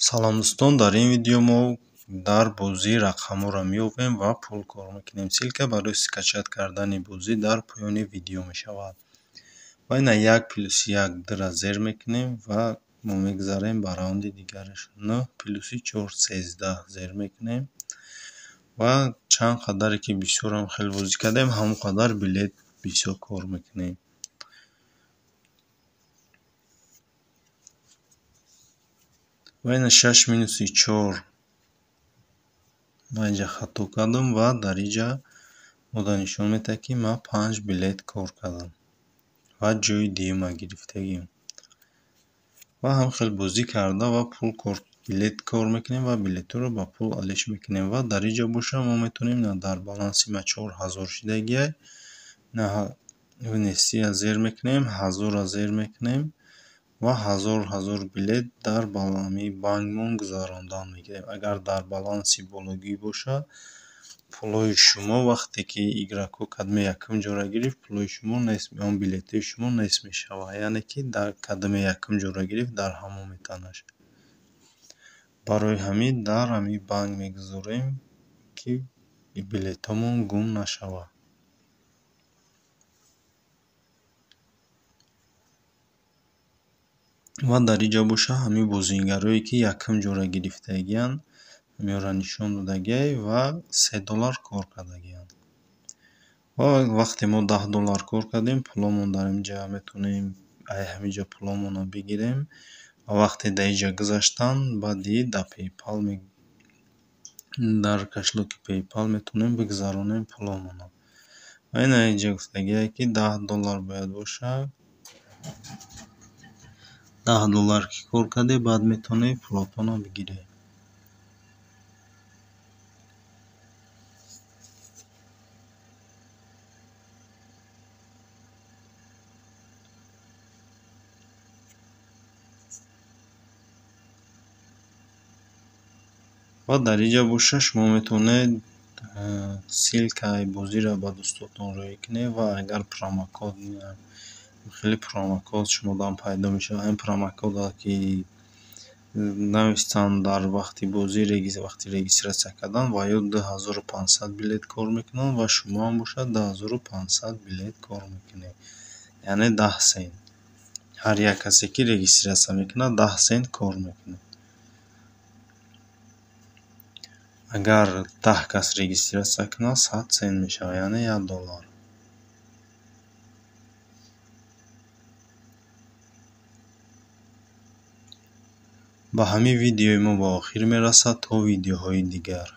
Салом дӯстон, дар ин видео мо дар бозӣ рақамҳоро меёбем ва пул кор мекунем. Силка барои скачат кардани бозӣ дар поёни видео мешавад. Ва ина 1+1 дра зер мекунем ва мо мегзарем ба раунди дигараш. 9+4 13 зер мекунем ва чанд қадаре ки бисёрам хеле бозӣ кардем, ҳамон қадар билет бисёр кор мекунем. ва ина 6-4 ман инҷа хато кардам ва дар инҷа мода нишон медиҳад ки ман 5 билет кор кардам ва ҷойи дуюма гирифтагим. ва ҳам хеле бозӣ карда ва пул билет кор мекунем ва билетҳоро ба пул алиш мекунем. ва дар инҷа боша мо метавонем дар баланси ма 4000 шидагиай винестия зер мекунем, 1000 зер мекунем ва 1000 билет дар банкмон гузарондан мегирем. Агар дар баланси бологӣ бошад, пулои шумо вақте ки игрокҳо кадами якум ҷойро гирифт, пулои шумо он билетҳои шумо нест мешавад. Яъне ки дар кадами якум ҷойро гирифт, дар ҳамон метавонад. Барои ҳамин дар ҳамин банк мегузорем ки билетҳомон гум нашавад. ва дар инҷа боша ҳамин бозигароие ки якум ҷойро гирифтагиянд, ҳамиёро нишон додагиай ва $3 кор кардагиянд. ва вақте мо $10 кор кардем, пуломон дар инҷа метавонем ҳаминҷа пуломонро бигирем ва вақте дар инҷа гузаштанд, баъди дар кашлоки PayPal метавонем бигзаронем пуломонро. ва ина инҷа гуфтагиае ки $10 бояд бошад. $10 ки кор кардем, баъд метавонем пулотонро бигирем. ва дар инҷа боша шумо метавонед силкаи бозиро ба дӯстотон роӣ кунед ва агар промокод хеле промокод шумодан пайдо мешавад. Ин промокодро ки навистанд дар вақти бозӣ вақти регистратсия кардан ва ё 2500 билет кор мекунанд ва шумо ҳам бошад 10500 билет кор мекунед. Яъне 10 сент. Ҳар як касе ки регистратсия мекунад 10 сент кор мекунад. Агар 10 кас регистратсия кунад 100 сент мешавад, яъне $1. ба ҳамин видеои мо ба охир мерасад. То видеоҳои дигар.